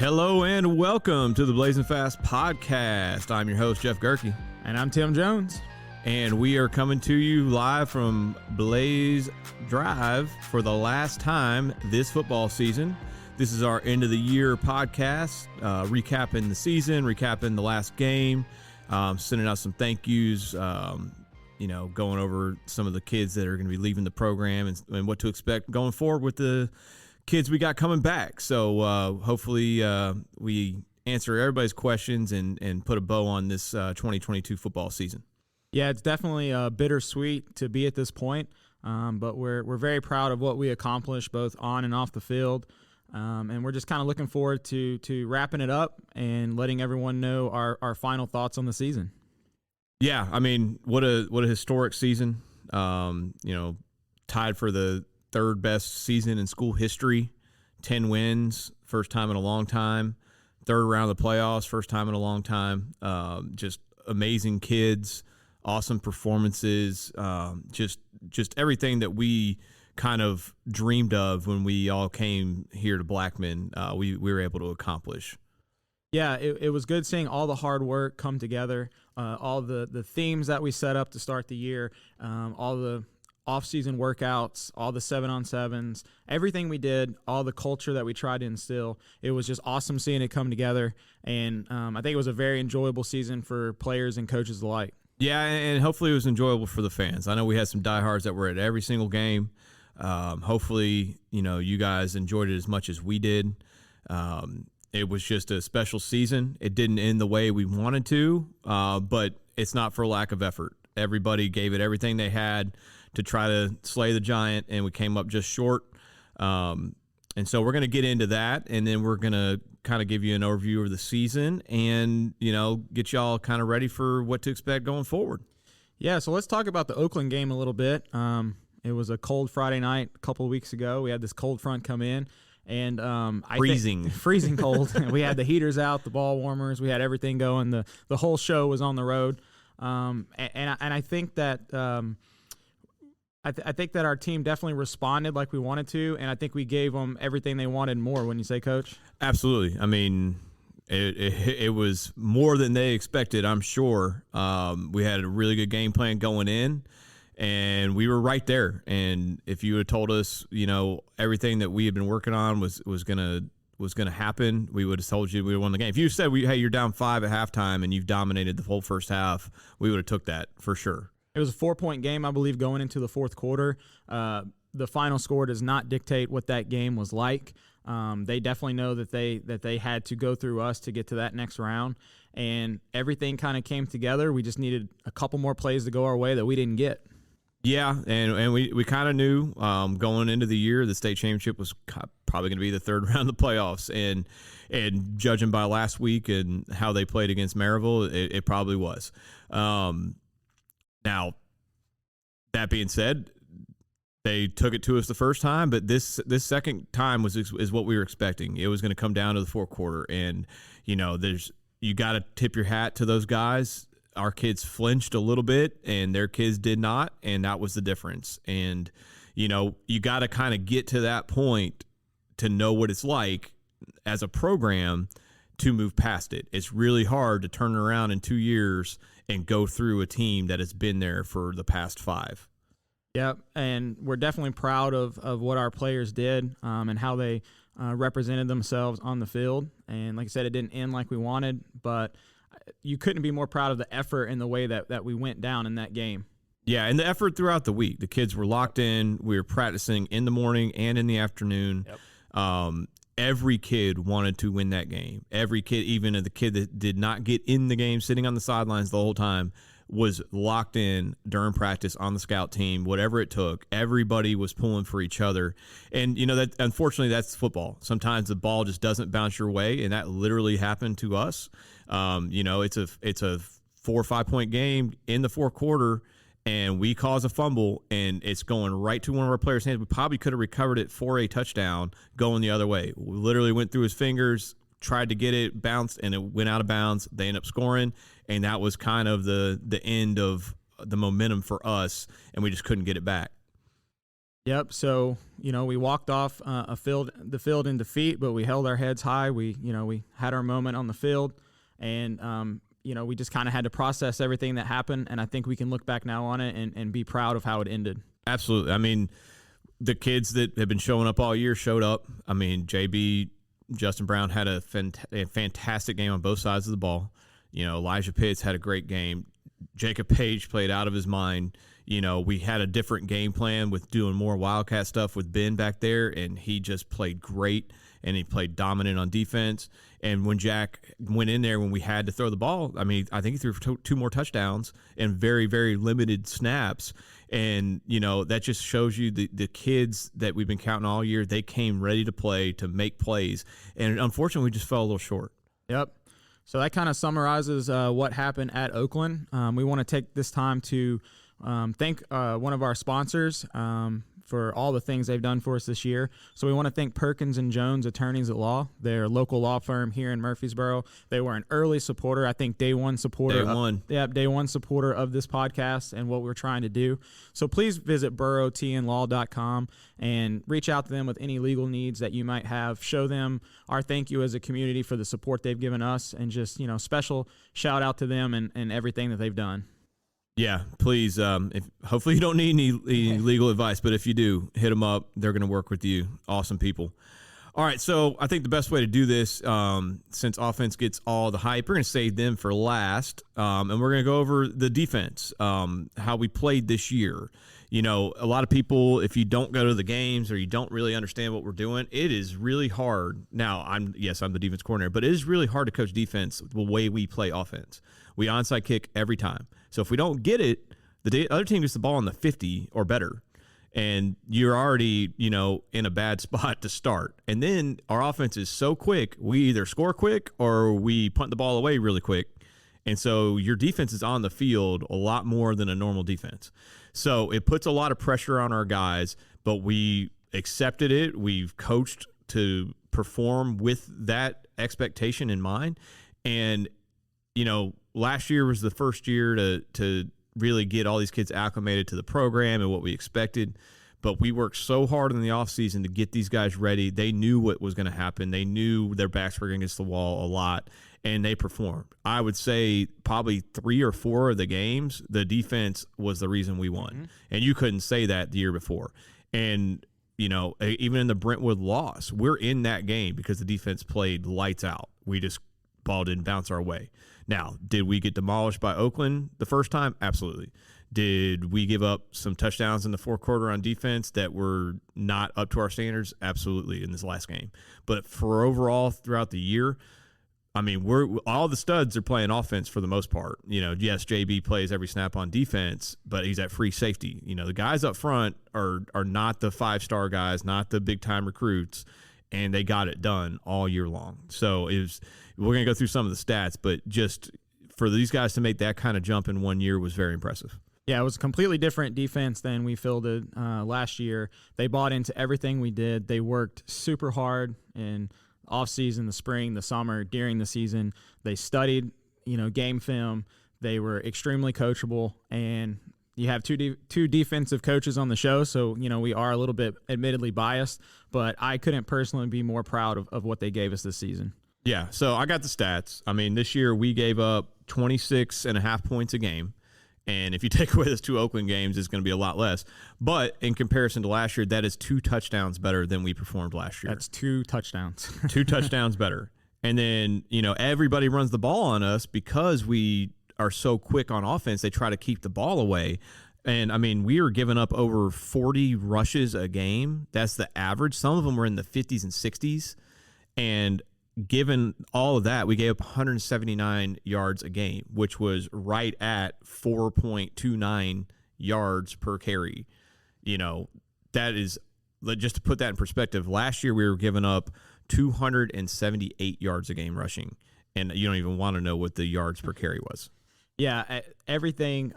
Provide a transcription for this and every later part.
Hello and welcome to the Blazin Fast podcast. I'm your host, Jeff Gierke. And I'm Tim Jones. And we are coming to you live from Blaze Drive for the last time this football season. This is our end of the year podcast, recapping the season, recapping the last game, sending out some thank yous, going over some of the kids that are going to be leaving the program and what to expect going forward with the kids we got coming back. So hopefully we answer everybody's questions and put a bow on this 2022 football season. Yeah, it's definitely bittersweet to be at this point, but we're very proud of what we accomplished both on and off the field, and we're just kind of looking forward to wrapping it up and letting everyone know our final thoughts on the season. Yeah, I mean, what a historic season. Tied for the third best season in school history, 10 wins, first time in a long time, third round of the playoffs, first time in a long time. Just amazing kids, awesome performances, just everything that we kind of dreamed of when we all came here to Blackman, we were able to accomplish. Yeah, it was good seeing all the hard work come together, all the themes that we set up to start the year, all the off-season workouts, all the 7-on-7s, everything we did, all the culture that we tried to instill. It was just awesome seeing it come together, and I think it was a very enjoyable season for players and coaches alike. Yeah, and hopefully it was enjoyable for the fans. I know we had some diehards that were at every single game. Hopefully, you guys enjoyed it as much as we did. It was just a special season. It didn't end the way we wanted to, but it's not for lack of effort. Everybody gave it everything they had to try to slay the giant, and we came up just short. And so we're going to get into that, and then we're going to kind of give you an overview of the season and, get y'all kind of ready for what to expect going forward. Yeah, so let's talk about the Oakland game a little bit. It was a cold Friday night a couple of weeks ago. We had this cold front come in, and freezing cold. We had the heaters out, the ball warmers. We had everything going. The whole show was on the road. And I think that I think that our team definitely responded like we wanted to, and I think we gave them everything they wanted more. Wouldn't you say, Coach? Absolutely. I mean, it was more than they expected, I'm sure. We had a really good game plan going in, and we were right there. And if you had told us, everything that we had been working on was gonna happen, we would have told you we won the game. If you said, hey, you're down 5 at halftime and you've dominated the whole first half, we would have took that for sure. It was a 4-point game, I believe, going into the fourth quarter. The final score does not dictate what that game was like. They definitely know that they had to go through us to get to that next round, and everything kind of came together. We just needed a couple more plays to go our way that we didn't get. Yeah, and we kind of knew going into the year the state championship was probably going to be the third round of the playoffs, and judging by last week and how they played against Maryville, it probably was. Now, that being said, they took it to us the first time, but this second time is what we were expecting. It was going to come down to the fourth quarter, and you got to tip your hat to those guys. Our kids flinched a little bit, and their kids did not, and that was the difference. And you got to kind of get to that point to know what it's like as a program to move past it. It's really hard to turn around in 2 years and go through a team that has been there for the past 5. Yep, and we're definitely proud of what our players did and how they represented themselves on the field. And like I said, it didn't end like we wanted, but you couldn't be more proud of the effort and the way that we went down in that game. Yeah, and the effort throughout the week. The kids were locked in. We were practicing in the morning and in the afternoon. Yep. Every kid wanted to win that game. Every kid, even the kid that did not get in the game, sitting on the sidelines the whole time, was locked in during practice on the scout team, whatever it took. Everybody was pulling for each other. And, that unfortunately, that's football. Sometimes the ball just doesn't bounce your way, and that literally happened to us. It's a 4 or 5 point game in the fourth quarter, and we cause a fumble, and it's going right to one of our players' hands. We probably could have recovered it for a touchdown going the other way. We literally went through his fingers, tried to get it, bounced, and it went out of bounds. They ended up scoring, and that was kind of the end of the momentum for us, and we just couldn't get it back. Yep. So, we walked off the field in defeat, but we held our heads high. We had our moment on the field, and we just kind of had to process everything that happened. And I think we can look back now on it and be proud of how it ended. Absolutely. I mean, the kids that have been showing up all year showed up. I mean, JB, Justin Brown had a fantastic game on both sides of the ball. Elijah Pitts had a great game. Jacob Page played out of his mind. We had a different game plan with doing more Wildcat stuff with Ben back there, and he just played great, and he played dominant on defense. And when Jack went in there when we had to throw the ball, I mean, I think he threw for two more touchdowns and very, very limited snaps. And, that just shows you the kids that we've been counting all year, they came ready to play, to make plays. And unfortunately, we just fell a little short. Yep. So that kind of summarizes what happened at Oakland. We want to take this time to thank one of our sponsors for all the things they've done for us this year. So we want to thank Perkins & Jones Attorneys at Law. They're a local law firm here in Murfreesboro. They were an early supporter, I think day one supporter. Day one supporter of this podcast and what we're trying to do. So please visit burrowtnlaw.com and reach out to them with any legal needs that you might have. Show them our thank you as a community for the support they've given us, and just, special shout out to them and everything that they've done. Yeah, please. Hopefully you don't need any legal advice, but if you do, hit them up. They're going to work with you. Awesome people. All right, so I think the best way to do this, since offense gets all the hype, we're going to save them for last, and we're going to go over the defense, how we played this year. A lot of people, if you don't go to the games or you don't really understand what we're doing, it is really hard. Now, I'm the defense coordinator, but it is really hard to coach defense the way we play offense. We onside kick every time. So if we don't get it, the other team gets the ball on the 50 or better, and you're already, in a bad spot to start. And then our offense is so quick, we either score quick or we punt the ball away really quick. And so your defense is on the field a lot more than a normal defense. So it puts a lot of pressure on our guys, but we accepted it. We've coached to perform with that expectation in mind. And, last year was the first year to really get all these kids acclimated to the program and what we expected. But we worked so hard in the offseason to get these guys ready. They knew what was going to happen. They knew their backs were against the wall a lot, and they performed. I would say probably 3 or 4 of the games, the defense was the reason we won. Mm-hmm. And you couldn't say that the year before. And, even in the Brentwood loss, we're in that game because the defense played lights out. We just ball didn't bounce our way. Now, did we get demolished by Oakland the first time? Absolutely. Did we give up some touchdowns in the fourth quarter on defense that were not up to our standards? Absolutely, in this last game. But for overall throughout the year, I mean, all the studs are playing offense for the most part. Yes, JB plays every snap on defense, but he's at free safety. The guys up front are not the 5-star guys, not the big-time recruits, and they got it done all year long. So we're going to go through some of the stats, but just for these guys to make that kind of jump in 1 year was very impressive. Yeah, it was a completely different defense than we fielded last year. They bought into everything we did. They worked super hard in off-season, the spring, the summer, during the season. They studied, game film. They were extremely coachable, and you have two defensive coaches on the show, so, we are a little bit admittedly biased, but I couldn't personally be more proud of what they gave us this season. Yeah, so I got the stats. I mean, this year we gave up 26.5 points a game. And if you take away those 2 Oakland games, it's going to be a lot less. But in comparison to last year, that is 2 touchdowns better than we performed last year. That's 2 touchdowns. 2 touchdowns better. And then, everybody runs the ball on us because we are so quick on offense. They try to keep the ball away. And, I mean, we were giving up over 40 rushes a game. That's the average. Some of them were in the 50s and 60s. And given all of that, we gave up 179 yards a game, which was right at 4.29 yards per carry. That is, just to put that in perspective, last year we were giving up 278 yards a game rushing, and you don't even want to know what the yards per carry was. Yeah, everything,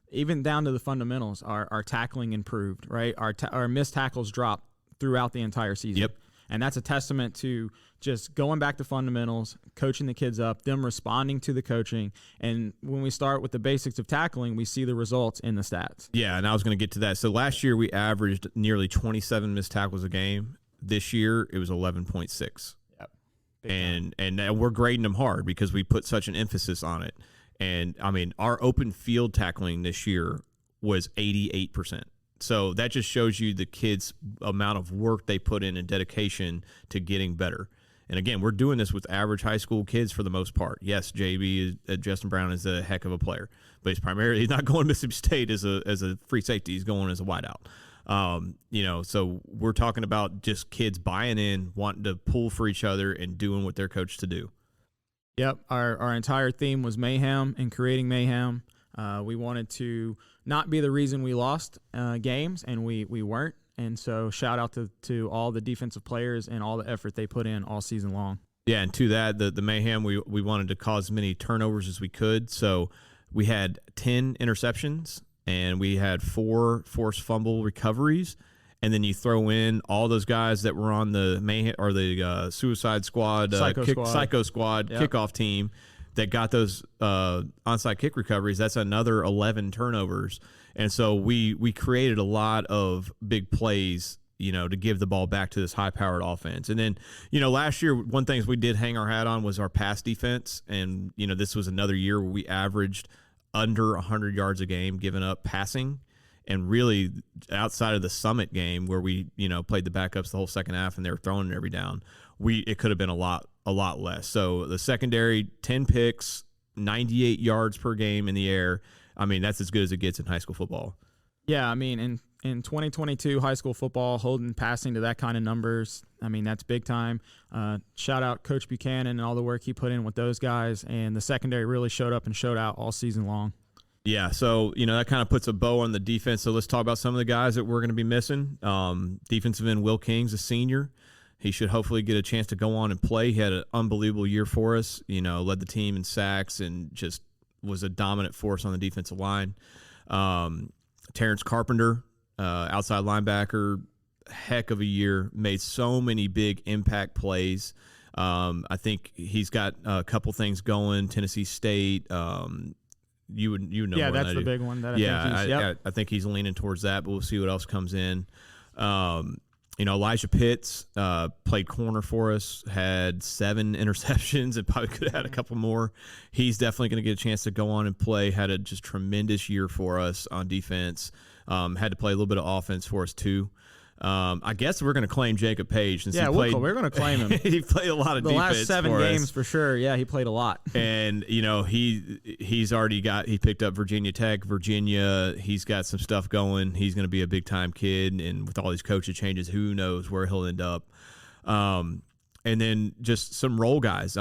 even down to the fundamentals, our tackling improved, right? Our missed tackles dropped throughout the entire season. Yep. And that's a testament to just going back to fundamentals, coaching the kids up, them responding to the coaching. And when we start with the basics of tackling, we see the results in the stats. Yeah, and I was going to get to that. So last year we averaged nearly 27 missed tackles a game. This year it was 11.6. Yep. And we're grading them hard because we put such an emphasis on it. And, I mean, our open field tackling this year was 88%. So that just shows you the kids' amount of work they put in and dedication to getting better. And, again, we're doing this with average high school kids for the most part. Yes, Justin Brown is a heck of a player, but he's not going to Mississippi State as a free safety. He's going as a wideout. So we're talking about just kids buying in, wanting to pull for each other and doing what they're coached to do. Yep, our entire theme was mayhem and creating mayhem. We wanted to not be the reason we lost games, and we weren't. And so shout out to all the defensive players and all the effort they put in all season long. Yeah, and to that, the mayhem, we wanted to cause as many turnovers as we could. So we had 10 interceptions, and we had 4 forced fumble recoveries. And then you throw in all those guys that were on the mayhem or the suicide squad, psycho squad yep. kickoff team that got those onside kick recoveries. That's another 11 turnovers. And so we created a lot of big plays, to give the ball back to this high-powered offense. And then, last year, one thing we did hang our hat on was our pass defense. And, this was another year where we averaged under 100 yards a game given up passing. And really, outside of the Summit game where we, played the backups the whole second half and they were throwing it every down, it could have been a lot less. So the secondary, 10 picks, 98 yards per game in the air. I mean, that's as good as it gets in high school football. Yeah, I mean, in 2022 high school football, holding passing to that kind of numbers, I mean, that's big time. Shout out Coach Buchanan and all the work he put in with those guys. And the secondary really showed up and showed out all season long. Yeah, so, that kind of puts a bow on the defense. So let's talk about some of the guys that we're going to be missing. Defensive end Will King's a senior. He should hopefully get a chance to go on and play. He had an unbelievable year for us, led the team in sacks and just was a dominant force on the defensive line. Terrence Carpenter, outside linebacker, heck of a year, made so many big impact plays. I think he's got a couple things going, Tennessee State, You know. Yeah, that's the big one. I think he's leaning towards that, but we'll see what else comes in. Elijah Pitts played corner for us, had 7 interceptions, and probably could have had a couple more. He's definitely going to get a chance to go on and play. Had a just tremendous year for us on defense. Had to play a little bit of offense for us too. I guess we're going to claim Jacob Page since we're going to claim him. He played a lot of defense. The last 7 games for sure. Yeah, he played a lot. And he's already he picked up Virginia Tech, Virginia. He's got some stuff going. He's going to be a big time kid. And with all these coaching changes, who knows where he'll end up. And then just some role guys.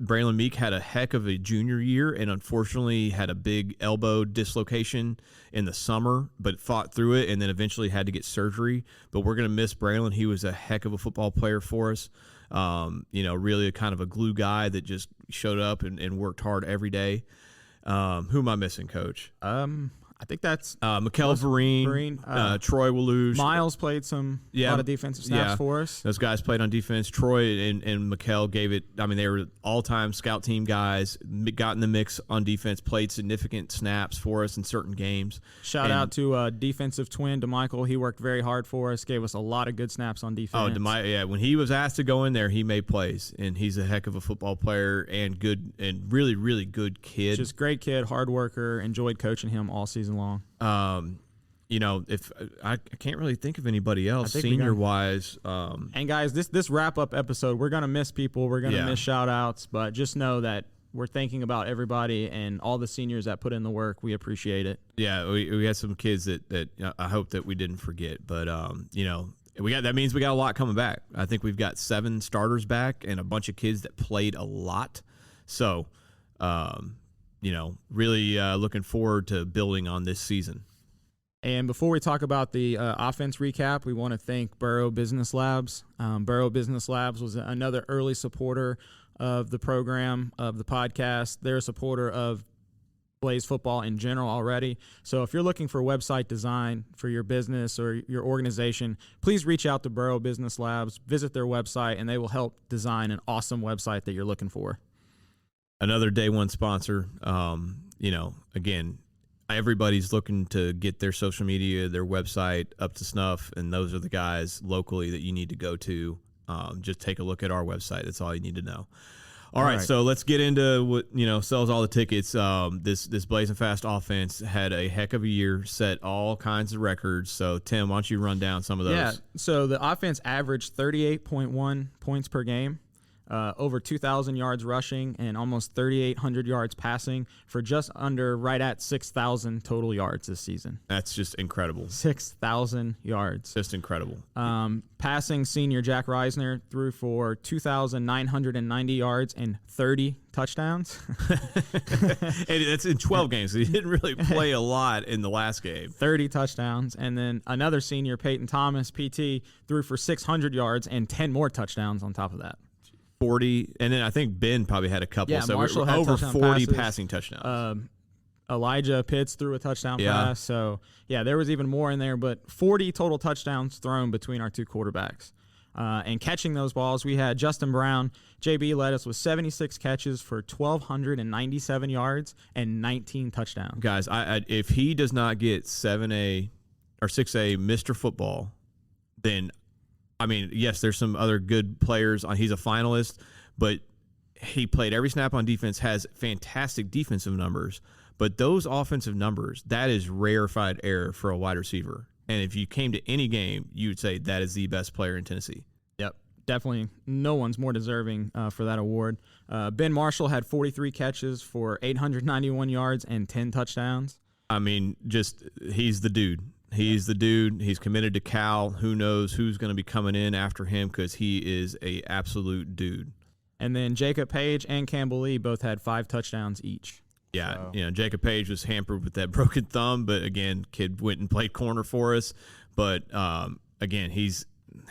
Braylon Meek had a heck of a junior year and unfortunately had a big elbow dislocation in the summer, but fought through it and then eventually had to get surgery. But we're going to miss Braylon. He was a heck of a football player for us. Really a kind of a glue guy that just showed up and worked hard every day. Who am I missing, Coach? I think that's Mikel Vereen, Troy Waluge. Miles played a lot of defensive snaps for us. Those guys played on defense. Troy and Mikel gave it. I mean, they were all-time scout team guys, got in the mix on defense, played significant snaps for us in certain games. Shout out to defensive twin DeMichael. He worked very hard for us, gave us a lot of good snaps on defense. When he was asked to go in there, he made plays, and he's a heck of a football player and good and really, really good kid. Just great kid, hard worker. Enjoyed coaching him all season long. If I can't really think of anybody else senior wise. And guys, this wrap up episode, we're gonna miss people, we're gonna miss shout outs, but just know that we're thinking about everybody and all the seniors that put in the work. We appreciate it. Yeah, we had some kids that I hope that we didn't forget, but that means we got a lot coming back. I think we've got 7 starters back and a bunch of kids that played a lot. So. Really looking forward to building on this season. And before we talk about the offense recap, we want to thank Burrow Business Labs. Burrow Business Labs was another early supporter of the program, of the podcast. They're a supporter of Blaze football in general already. So if you're looking for website design for your business or your organization, please reach out to Borough Business Labs, visit their website, and they will help design an awesome website that you're looking for. Another day one sponsor. Again, everybody's looking to get their social media, their website up to snuff, and those are the guys locally that you need to go to. Just take a look at our website. That's all you need to know. All right, so let's get into what sells all the tickets. This Blazin' Fast offense had a heck of a year, set all kinds of records. So Tim, why don't you run down some of those? Yeah, so the offense averaged 38.1 points per game, over 2,000 yards rushing, and almost 3,800 yards passing for just under right at 6,000 total yards this season. That's just incredible. 6,000 yards. Just incredible. Passing senior Jack Reisner threw for 2,990 yards and 30 touchdowns. And that's in 12 games. So he didn't really play a lot in the last game. 30 touchdowns. And then another senior, Peyton Thomas, PT, threw for 600 yards and 10 more touchdowns on top of that. 40, and then I think Ben probably had a couple. Yeah, so Marshall we're had over 40 passes. passing touchdowns. Elijah Pitts threw a touchdown pass. So, yeah, there was even more in there, but 40 total touchdowns thrown between our two quarterbacks. And catching those balls, we had Justin Brown. JB led us with 76 catches for 1,297 yards and 19 touchdowns. Guys, if he does not get 7A or 6A Mr. Football, then yes, there's some other good players. He's a finalist, but he played every snap on defense, has fantastic defensive numbers. But those offensive numbers, that is rarefied air for a wide receiver. And if you came to any game, you would say that is the best player in Tennessee. Yep, definitely. No one's more deserving for that award. Ben Marshall had 43 catches for 891 yards and 10 touchdowns. He's the dude. He's the dude. He's committed to Cal. Who knows who's going to be coming in after him because he is a absolute dude. And then Jacob Page and Campbell Lee both had 5 touchdowns each. Yeah, Jacob Page was hampered with that broken thumb, but again, kid went and played corner for us. But again, he's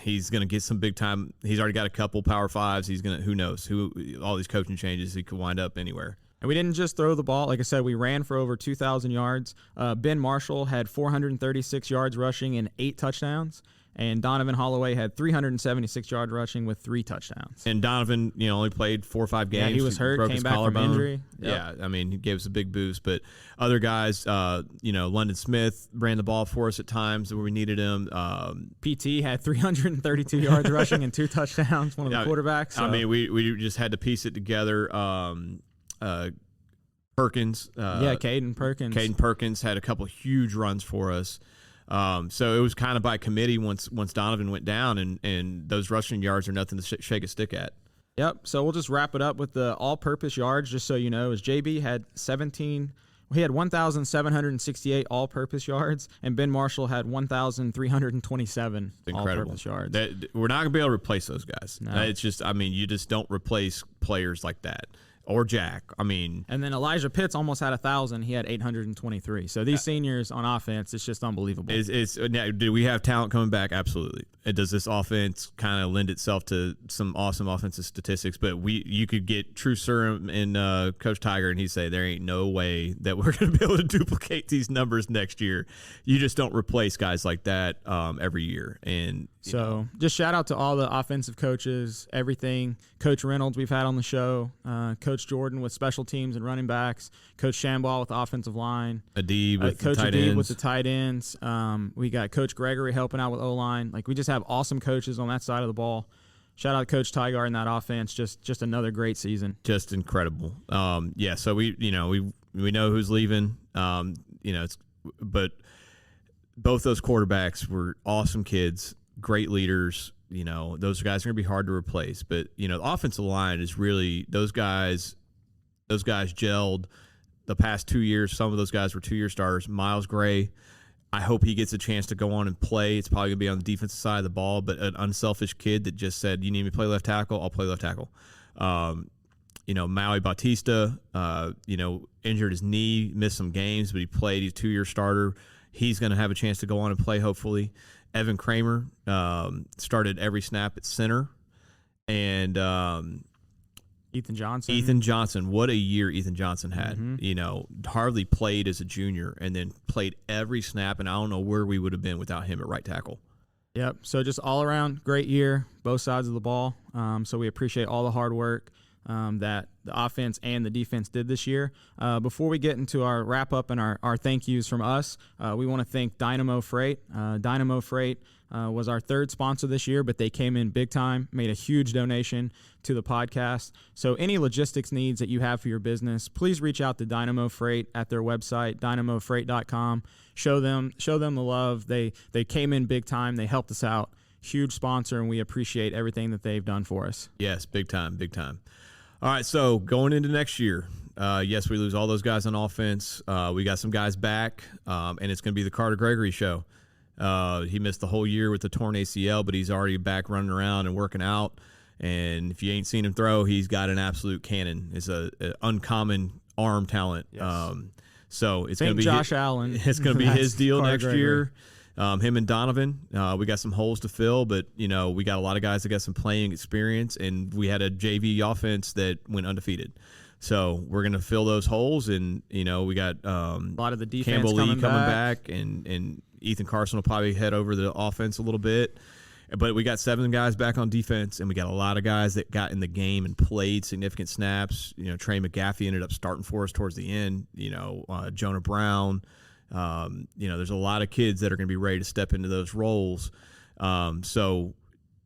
going to get some big time. He's already got a couple Power Fives. He's going to, who knows, all these coaching changes, he could wind up anywhere. And we didn't just throw the ball. Like I said, we ran for over 2,000 yards. Ben Marshall had 436 yards rushing and 8 touchdowns. And Donovan Holloway had 376 yards rushing with 3 touchdowns. And Donovan, only played 4 or 5 games. Yeah, he was hurt, came back from injury. Yep. Yeah, he gave us a big boost. But other guys, London Smith ran the ball for us at times where we needed him. PT had 332 yards rushing and 2 touchdowns, one of the quarterbacks. So. We just had to piece it together. Perkins. Caden Perkins. Caden Perkins had a couple huge runs for us. So it was kind of by committee once Donovan went down, and those rushing yards are nothing to shake a stick at. Yep. So we'll just wrap it up with the all-purpose yards, just so you know, as JB had 1,768 all-purpose yards, and Ben Marshall had 1,327 all-purpose yards. We're not going to be able to replace those guys. No. It's just, you just don't replace players like that. Or Jack. And then Elijah Pitts almost had 1,000. He had 823. So these seniors on offense, it's just unbelievable. Do we have talent coming back? Absolutely. Does this offense kind of lend itself to some awesome offensive statistics? But you could get True Serum and Coach Tiger, and he'd say there ain't no way that we're going to be able to duplicate these numbers next year. You just don't replace guys like that every year. And just shout out to all the offensive coaches, everything. Coach Reynolds we've had on the show, Coach Jordan with special teams and running backs, Coach Shambaugh with the offensive line, Adib with Coach the tight Adib ends. with the tight ends. We got Coach Gregory helping out with O-line. We just have awesome coaches on that side of the ball. Shout out to Coach Tigar in that offense. Just another great season. Just incredible. So we know who's leaving. But both those quarterbacks were awesome kids, great leaders. Those guys are going to be hard to replace. But, the offensive line is really those guys gelled the past 2 years. Some of those guys were 2-year starters. Miles Gray, I hope he gets a chance to go on and play. It's probably going to be on the defensive side of the ball, but an unselfish kid that just said, you need me to play left tackle, I'll play left tackle. Maui Bautista, injured his knee, missed some games, but he played. He's a 2-year starter. He's going to have a chance to go on and play, hopefully. Evan Kramer started every snap at center. And Ethan Johnson. Ethan Johnson. What a year Ethan Johnson had. Hardly played as a junior and then played every snap, and I don't know where we would have been without him at right tackle. Yep. So just all around great year, both sides of the ball. So we appreciate all the hard work that the offense and the defense did this year. Before we get into our wrap-up and our thank yous from us, we want to thank Dynamo Freight. Dynamo Freight was our third sponsor this year, but they came in big time, made a huge donation to the podcast. So any logistics needs that you have for your business, please reach out to Dynamo Freight at their website, dynamofreight.com. Show them the love. They came in big time. They helped us out. Huge sponsor, and we appreciate everything that they've done for us. Yes, big time, big time. All right, so going into next year, yes, we lose all those guys on offense. We got some guys back, and it's going to be the Carter Gregory show. He missed the whole year with the torn ACL, but he's already back running around and working out. And if you ain't seen him throw, he's got an absolute cannon. It's an uncommon arm talent. Yes. So it's going to be Josh Allen. It's going to be his deal Carter next Gregory. year. Him and Donovan, we got some holes to fill, but we got a lot of guys that got some playing experience, and we had a JV offense that went undefeated. So we're gonna fill those holes, and we got a lot of the defense Campbell Lee coming back. back, and Ethan Carson will probably head over the offense a little bit. But we got 7 guys back on defense, and we got a lot of guys that got in the game and played significant snaps. Trey McGaffey ended up starting for us towards the end. Jonah Brown. There's a lot of kids that are going to be ready to step into those roles. So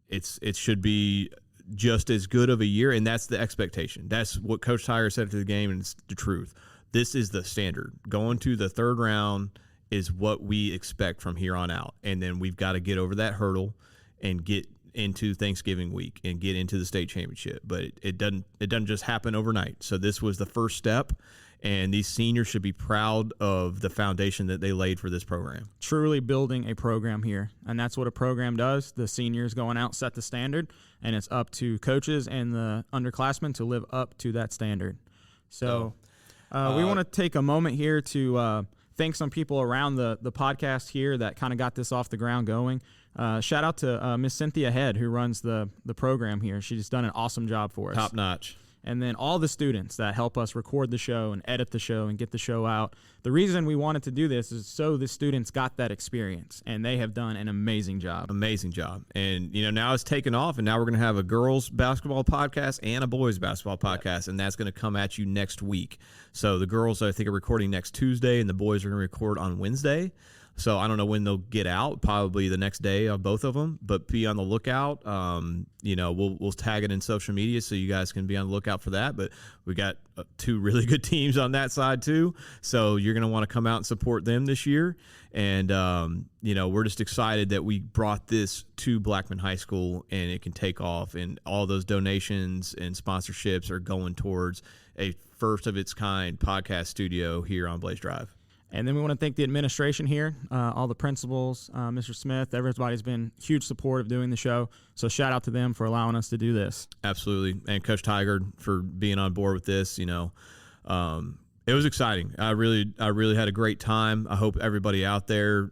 it should be just as good of a year, and that's the expectation. That's what Coach Tiger said to the game, and it's the truth. This is the standard. Going to the third round is what we expect from here on out, and then we've got to get over that hurdle and get into Thanksgiving week and get into the state championship. But it doesn't just happen overnight. So this was the first step. And these seniors should be proud of the foundation that they laid for this program. Truly building a program here. And that's what a program does. The seniors going out set the standard, and it's up to coaches and the underclassmen to live up to that standard. So we want to take a moment here to thank some people around the podcast here that kind of got this off the ground going. Shout out to Miss Cynthia Head, who runs the program here. She's done an awesome job for us. Top notch. And then all the students that help us record the show and edit the show and get the show out. The reason we wanted to do this is so the students got that experience, and they have done an amazing job. Amazing job. And, now it's taken off, and now we're going to have a girls basketball podcast and a boys basketball podcast, and that's going to come at you next week. So the girls, I think, are recording next Tuesday, and the boys are going to record on Wednesday. So I don't know when they'll get out, probably the next day of both of them, but be on the lookout. We'll tag it in social media so you guys can be on the lookout for that. But we got 2 really good teams on that side too. So you're going to want to come out and support them this year. And, we're just excited that we brought this to Blackman High School and it can take off, and all those donations and sponsorships are going towards a first of its kind podcast studio here on Blaze Drive. And then we want to thank the administration here, all the principals, Mr. Smith. Everybody's been huge support of doing the show. So shout out to them for allowing us to do this. Absolutely. And Coach Tiger for being on board with this. It was exciting. I really had a great time. I hope everybody out there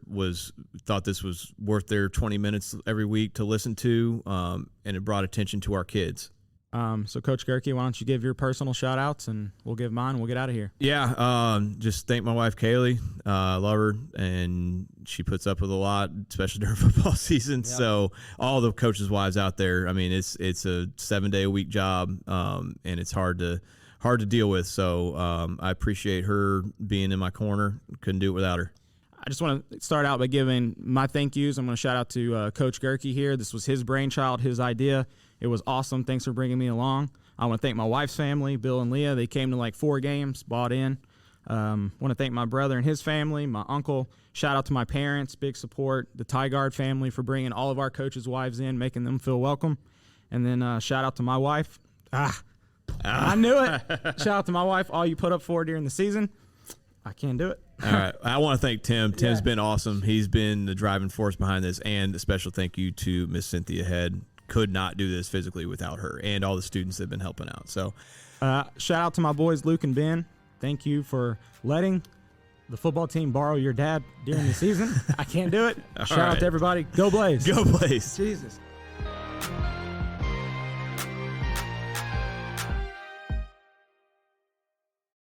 thought this was worth their 20 minutes every week to listen to, and it brought attention to our kids. So Coach Gierke, why don't you give your personal shout outs and we'll give mine and we'll get out of here. Yeah. Just thank my wife, Kaylee. I love her, and she puts up with a lot, especially during football season. Yep. So all the coaches' wives out there, I mean, it's a 7-day-a-week job. And it's hard to deal with. So, I appreciate her being in my corner. Couldn't do it without her. I just want to start out by giving my thank yous. I'm going to shout out to Coach Gierke here. This was his brainchild, his idea. It was awesome. Thanks for bringing me along. I want to thank my wife's family, Bill and Leah. They came to like 4 games, bought in. Want to thank my brother and his family, my uncle. Shout out to my parents, big support. The Tigard family for bringing all of our coaches' wives in, making them feel welcome. And then shout out to my wife. I knew it. Shout out to my wife, all you put up for during the season. I can't do it. All right. I want to thank Tim. Tim's been awesome. He's been the driving force behind this. And a special thank you to Miss Cynthia Head. Could not do this physically without her, and all the students that have been helping out. So shout out to my boys, Luke and Ben. Thank you for letting the football team borrow your dad during the season. I can't do it. Shout out to everybody. Go Blaze. Go Blaze. Jesus.